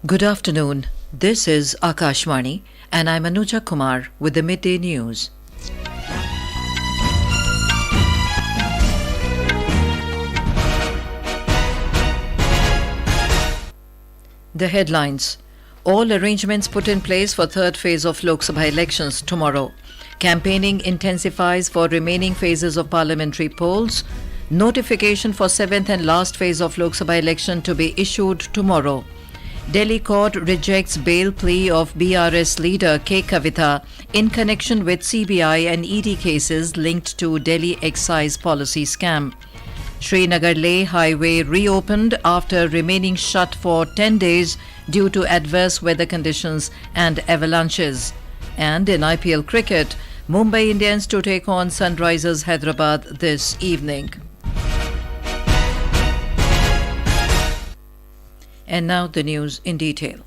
Good afternoon. This is Akashvani and I'm Anuja Kumar with the Midday News. The headlines. All arrangements put in place for third phase of Lok Sabha elections tomorrow. Campaigning intensifies for remaining phases of parliamentary polls. Notification for seventh and last phase of Lok Sabha election to be issued tomorrow. Delhi court rejects bail plea of BRS leader K Kavitha in connection with CBI and ED cases linked to Delhi excise policy scam. Srinagar-Leh highway reopened after remaining shut for 10 days due to adverse weather conditions and avalanches. And in IPL Cricket, Mumbai Indians to take on Sunrisers Hyderabad this evening. And now the news in detail.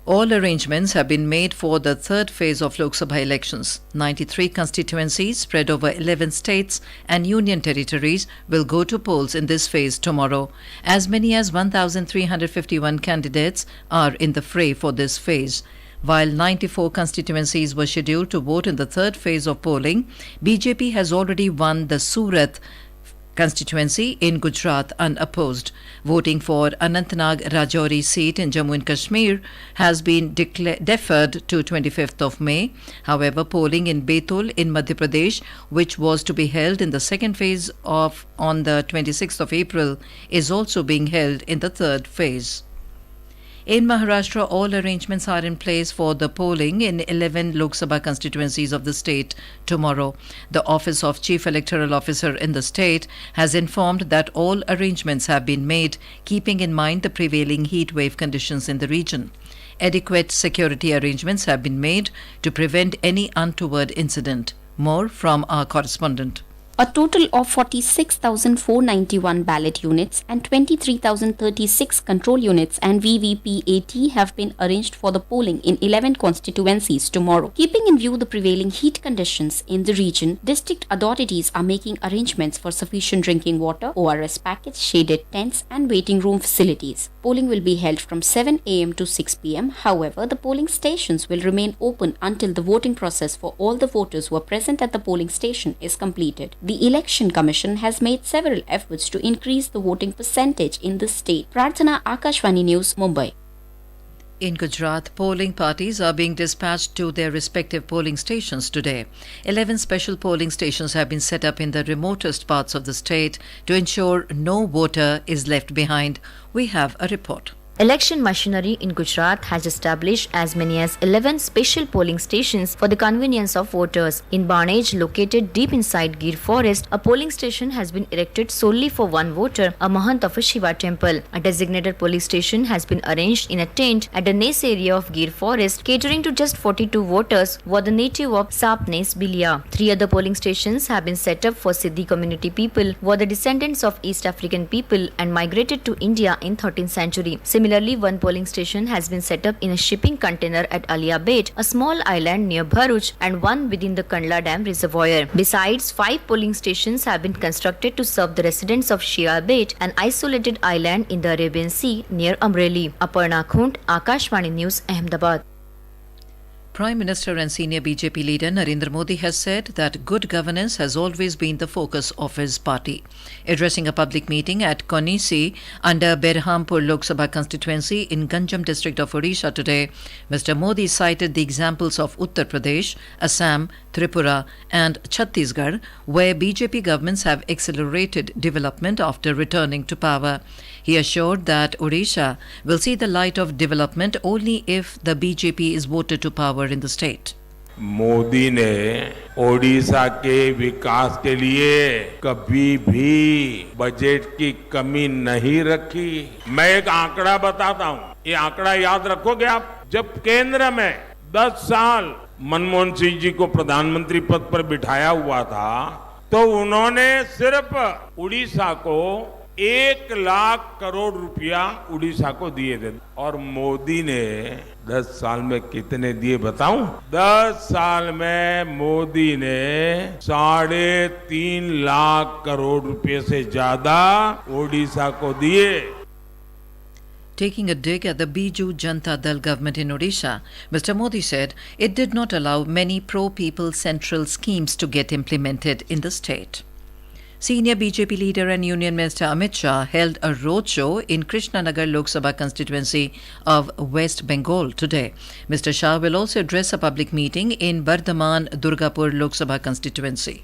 All arrangements have been made for the third phase of Lok Sabha elections. 93 constituencies spread over 11 states and union territories will go to polls in this phase tomorrow. As many as 1,351 candidates are in the fray for this phase. While 94 constituencies were scheduled to vote in the third phase of polling, BJP has already won the Surat constituency in Gujarat unopposed. Voting for Anantnag Rajouri seat in Jammu and Kashmir has been deferred to 25th of May. However, polling in Betul in Madhya Pradesh, which was to be held in the second phase on the 26th of April, is also being held in the third phase. In Maharashtra, all arrangements are in place for the polling in 11 Lok Sabha constituencies of the state tomorrow. The Office of Chief Electoral Officer in the state has informed that all arrangements have been made, keeping in mind the prevailing heat wave conditions in the region. Adequate security arrangements have been made to prevent any untoward incident. More from our correspondent. A total of 46,491 ballot units and 23,036 control units and VVPAT have been arranged for the polling in 11 constituencies tomorrow. Keeping in view the prevailing heat conditions in the region, district authorities are making arrangements for sufficient drinking water, ORS packets, shaded tents and waiting room facilities. Polling will be held from 7 a.m. to 6 p.m. However, the polling stations will remain open until the voting process for all the voters who are present at the polling station is completed. The Election Commission has made several efforts to increase the voting percentage in the state. Prarthana, Akashvani News, Mumbai. In Gujarat, polling parties are being dispatched to their respective polling stations today. 11 special polling stations have been set up in the remotest parts of the state to ensure no voter is left behind. We have a report. Election machinery in Gujarat has established as many as 11 special polling stations for the convenience of voters. In Banej, located deep inside Gir forest, a polling station has been erected solely for one voter, a Mahant of a Shiva temple. A designated polling station has been arranged in a tent at the Nes area of Gir forest, catering to just 42 voters who are the native of Sapnes Bilia. 3 other polling stations have been set up for Siddhi community people who are the descendants of East African people and migrated to India in 13th century. Similarly, one polling station has been set up in a shipping container at Alia Bait, a small island near Bharuch, and one within the Kandla Dam reservoir. Besides, 5 polling stations have been constructed to serve the residents of Shia Bait, an isolated island in the Arabian Sea near Amreli. Aparna Khund, Akashvani News, Ahmedabad. Prime Minister and senior BJP leader Narendra Modi has said that good governance has always been the focus of his party. Addressing a public meeting at Konisi under Berhampur Lok Sabha constituency in Ganjam district of Odisha today, Mr. Modi cited the examples of Uttar Pradesh, Assam, Tripura and Chhattisgarh, where BJP governments have accelerated development after returning to power. He assured that Odisha will see the light of development only if the BJP is voted to power in the state. Modi ने ओडिशा के विकास के लिए कभी भी budget की कमी नहीं रखी। मैं एक आंकड़ा बताता हूँ, ये आंकड़ा याद रखोगे आप? जब केंद्र में 10 साल मनमोहन सिंह जी को प्रधानमंत्री पद पर बिठाया हुआ था, तो उन्होंने सिर्फ उड़ीसा को 1 लाख करोड़ रुपया उड़ीसा को दिए थे और मोदी ने 10 साल में कितने दिए बताऊं? 10 साल में मोदी ने 3.5 लाख करोड़ रुपए से ज्यादा ओडिशा को दिए। Taking a dig at the Biju Janata Dal government in Odisha, Mr. Modi said it did not allow many pro-people central schemes to get implemented in the state. Senior BJP leader and Union Minister Amit Shah held a roadshow in Krishnanagar Lok Sabha constituency of West Bengal today. Mr. Shah will also address a public meeting in Bardhaman Durgapur Lok Sabha constituency.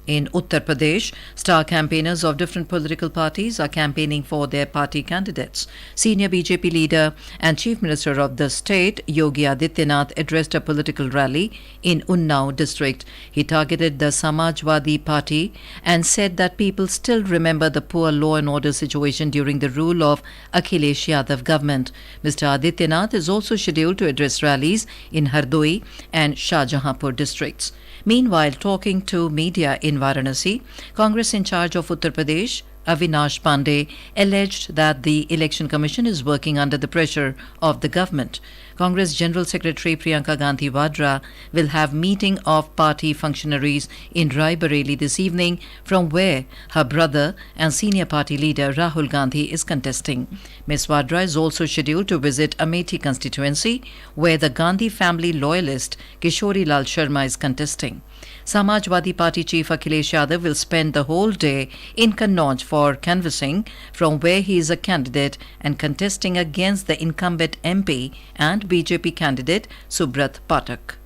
In Uttar Pradesh, star campaigners of different political parties are campaigning for their party candidates. Senior BJP leader and Chief Minister of the state, Yogi Adityanath, addressed a political rally in Unnao district. He targeted the Samajwadi Party and said that people still remember the poor law and order situation during the rule of Akhilesh Yadav government. Mr. Adityanath is also scheduled to address rallies in Hardoi and Shahjahanpur districts. Meanwhile, talking to media in Varanasi, Congress in charge of Uttar Pradesh, Avinash Pandey, alleged that the Election Commission is working under the pressure of the government. Congress General Secretary Priyanka Gandhi Vadra will have meeting of party functionaries in Raebareli this evening, from where her brother and senior party leader Rahul Gandhi is contesting. Ms. Vadra is also scheduled to visit Amethi constituency, where the Gandhi family loyalist Kishori Lal Sharma is contesting. Samajwadi Party Chief Akhilesh Yadav will spend the whole day in Kannauj for canvassing, from where he is a candidate and contesting against the incumbent MP and BJP candidate Subrat Pathak.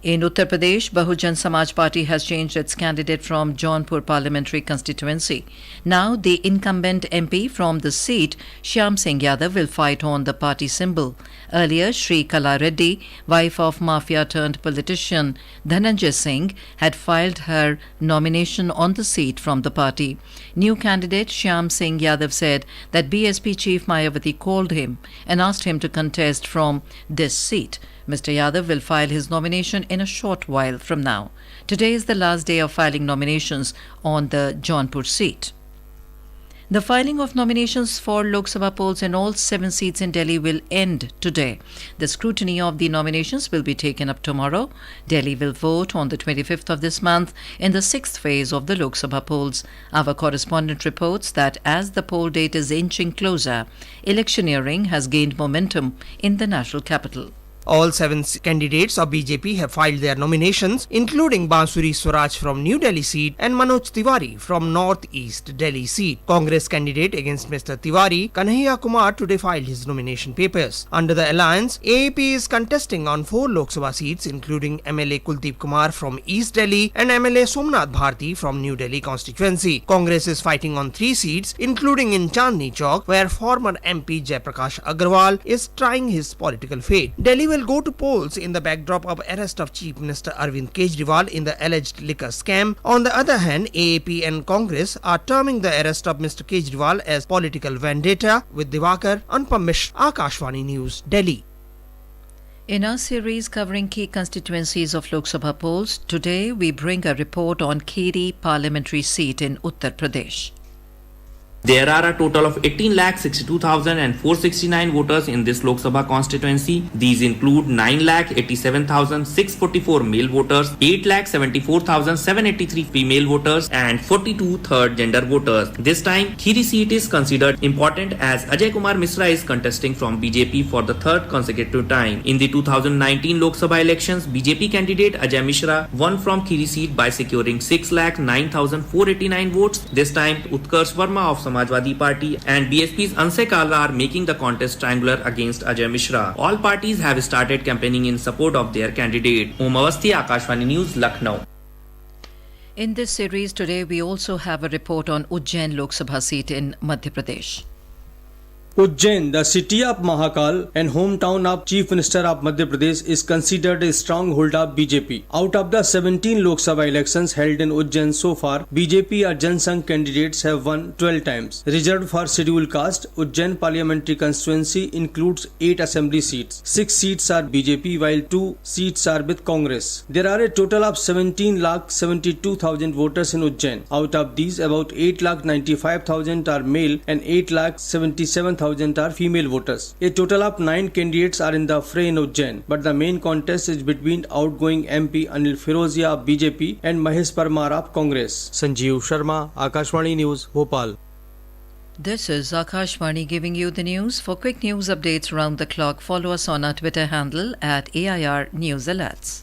In Uttar Pradesh, Bahujan Samaj Party has changed its candidate from Jaunpur Parliamentary Constituency. Now the incumbent MP from the seat, Shyam Singh Yadav, will fight on the party symbol. Earlier, Shri Kala Reddy, wife of mafia-turned-politician Dhananjay Singh, had filed her nomination on the seat from the party. New candidate Shyam Singh Yadav said that BSP chief Mayawati called him and asked him to contest from this seat. Mr. Yadav will file his nomination in a short while from now. Today is the last day of filing nominations on the Jaunpur seat. The filing of nominations for Lok Sabha polls in all 7 seats in Delhi will end today. The scrutiny of the nominations will be taken up tomorrow. Delhi will vote on the 25th of this month in the 6th phase of the Lok Sabha polls. Our correspondent reports that as the poll date is inching closer, electioneering has gained momentum in the national capital. All 7 candidates of BJP have filed their nominations, including Bansuri Swaraj from New Delhi seat and Manoj Tiwari from North East Delhi seat. Congress candidate against Mr. Tiwari, Kanhaiya Kumar, today filed his nomination papers. Under the alliance, AAP is contesting on 4 Lok Sabha seats, including MLA Kuldeep Kumar from East Delhi and MLA Somnath Bharti from New Delhi constituency. Congress is fighting on 3 seats, including in Chandni Chowk, where former MP Jaiprakash Agarwal is trying his political fate. Delhi will go to polls in the backdrop of arrest of Chief Minister Arvind Kejriwal in the alleged liquor scam. On the other hand, AAP and Congress are terming the arrest of Mr. Kejriwal as political vendetta. With Divakar, Anupam Mishra, Akashvani News, Delhi. In our series covering key constituencies of Lok Sabha polls, today we bring a report on Kheri Parliamentary seat in Uttar Pradesh. There are a total of 18,62,469 voters in this Lok Sabha constituency. These include 9,87,644 male voters, 8,74,783 female voters, and 42 third gender voters. This time, Kheri seat is considered important as Ajay Kumar Misra is contesting from BJP for the 3rd consecutive time. In the 2019 Lok Sabha elections, BJP candidate Ajay Mishra won from Kheri seat by securing 6,09,489 votes. This time, Utkarsh Verma of Samajwadi Party and BSP's Ansay Kalra are making the contest triangular against Ajay Mishra. All parties have started campaigning in support of their candidate. Om Awasthi, Akashvani News, Lucknow. In this series today, we also have a report on Ujjain Lok Sabha seat in Madhya Pradesh. Ujjain, the city of Mahakal and hometown of Chief Minister of Madhya Pradesh, is considered a stronghold of BJP. Out of the 17 Lok Sabha elections held in Ujjain so far, BJP or Jan Sangh candidates have won 12 times. Reserved for scheduled caste, Ujjain Parliamentary Constituency includes 8 assembly seats. 6 seats are BJP while 2 seats are with Congress. There are a total of 17,72,000 voters in Ujjain. Out of these, about 8,95,000 are male and 8,77,000 are female voters. A total of 9 candidates are in the fray in Ujjain, but the main contest is between outgoing MP Anil Firozia of BJP and Mahesh Parmar of Congress. Sanjeev Sharma, Akashvani News, Bhopal. This is Akashvani giving you the news. For quick news updates around the clock, follow us on our Twitter handle at AIR News Alerts.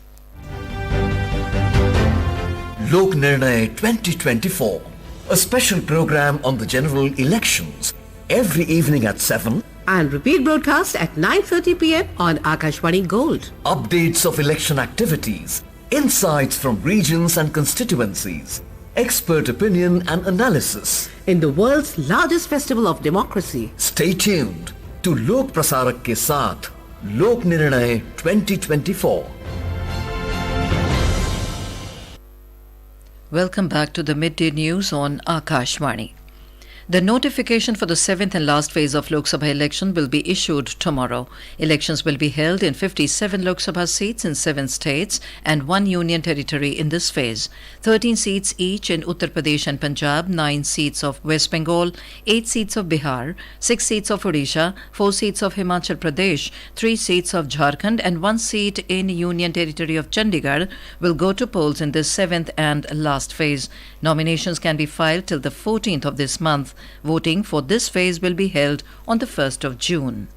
Lok Nirnay 2024, a special program on the general elections, every evening at 7. And repeat broadcast at 9:30 p.m. on Akashvani Gold. Updates of election activities, insights from regions and constituencies, expert opinion and analysis. In the world's largest festival of democracy. Stay tuned to Lok Prasarak ke saath, Lok Nirnay 2024. Welcome back to the midday news on Akashvani. The notification for the 7th and last phase of Lok Sabha election will be issued tomorrow. Elections will be held in 57 Lok Sabha seats in 7 states and 1 union territory in this phase. 13 seats each in Uttar Pradesh and Punjab, 9 seats of West Bengal, 8 seats of Bihar, 6 seats of Odisha, 4 seats of Himachal Pradesh, 3 seats of Jharkhand and 1 seat in union territory of Chandigarh will go to polls in this 7th and last phase. Nominations can be filed till the 14th of this month. Voting for this phase will be held on the 1st of June.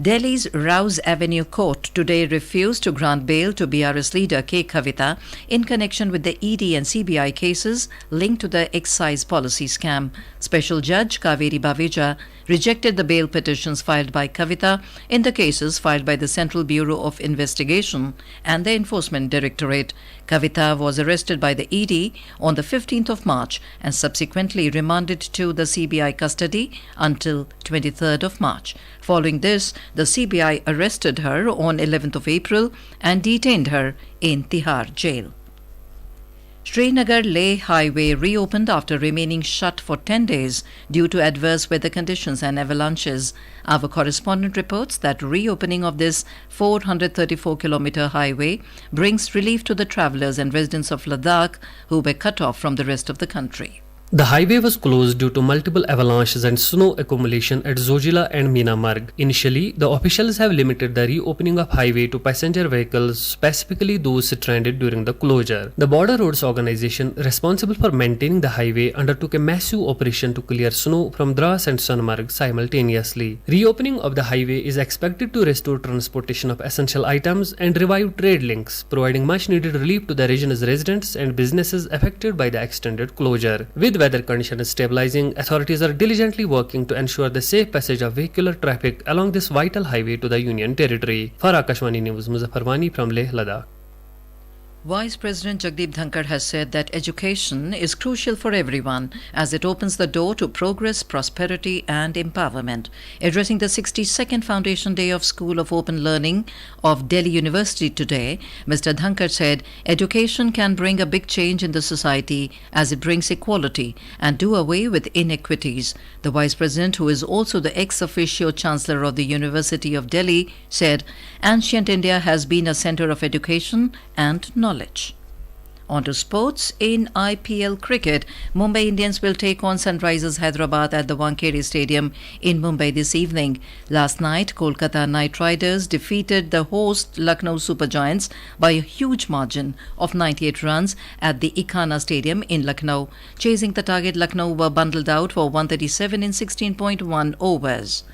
Delhi's Rouse Avenue Court today refused to grant bail to BRS leader K Kavitha in connection with the ED and CBI cases linked to the excise policy scam. Special Judge Kaveri Baveja rejected the bail petitions filed by Kavitha in the cases filed by the Central Bureau of Investigation and the Enforcement Directorate. Kavitha was arrested by the ED on the 15th of March and subsequently remanded to the CBI custody until 23rd of March. Following this, the CBI arrested her on 11th of April and detained her in Tihar jail. Srinagar-Leh highway reopened after remaining shut for 10 days due to adverse weather conditions and avalanches. Our correspondent reports that reopening of this 434-kilometer highway brings relief to the travellers and residents of Ladakh who were cut off from the rest of the country. The highway was closed due to multiple avalanches and snow accumulation at Zojila and Minamarg. Initially, the officials have limited the reopening of highway to passenger vehicles, specifically those stranded during the closure. The Border Roads Organization, responsible for maintaining the highway, undertook a massive operation to clear snow from Dras and Sonmarg simultaneously. Reopening of the highway is expected to restore transportation of essential items and revive trade links, providing much needed relief to the region's residents and businesses affected by the extended closure. With weather conditions stabilizing, authorities are diligently working to ensure the safe passage of vehicular traffic along this vital highway to the Union Territory. For Akashvani News, Muzaffar Wani from Leh, Ladakh. Vice President Jagdeep Dhankar has said that education is crucial for everyone as it opens the door to progress, prosperity and empowerment. Addressing the 62nd Foundation Day of School of Open Learning of Delhi University today, Mr. Dhankar said education can bring a big change in the society as it brings equality and do away with inequities. The Vice President, who is also the ex officio Chancellor of the University of Delhi, said ancient India has been a centre of education and knowledge. On to sports. In IPL Cricket, Mumbai Indians will take on Sunrisers Hyderabad at the Wankhede Stadium in Mumbai this evening. Last night, Kolkata Knight Riders defeated the host Lucknow Super Giants by a huge margin of 98 runs at the Ikhana Stadium in Lucknow. Chasing the target, Lucknow were bundled out for 137 in 16.1 overs.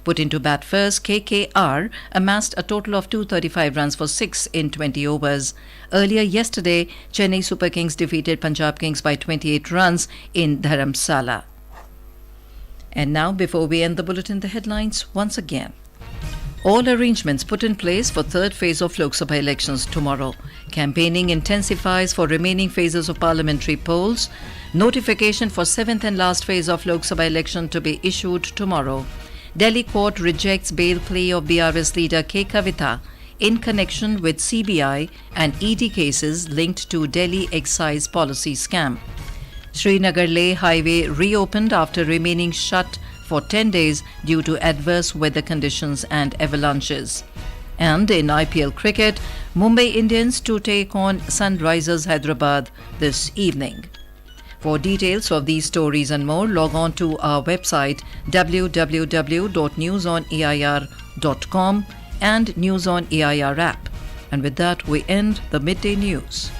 Put into bat first, KKR amassed a total of 235 runs for 6 in 20 overs. Earlier yesterday, Chennai Super Kings defeated Punjab Kings by 28 runs in Dharamsala. And now, before we end the bulletin, the headlines once again. All arrangements put in place for third phase of Lok Sabha elections tomorrow. Campaigning intensifies for remaining phases of parliamentary polls. Notification for 7th and last phase of Lok Sabha election to be issued tomorrow. Delhi court rejects bail plea of BRS leader K Kavitha in connection with CBI and ED cases linked to Delhi excise policy scam. Srinagar-Leh highway reopened after remaining shut for 10 days due to adverse weather conditions and avalanches. And in IPL Cricket, Mumbai Indians to take on Sunrisers Hyderabad this evening. For details of these stories and more, log on to our website www.newsoneir.com and News on EIR app. And with that, we end the midday news.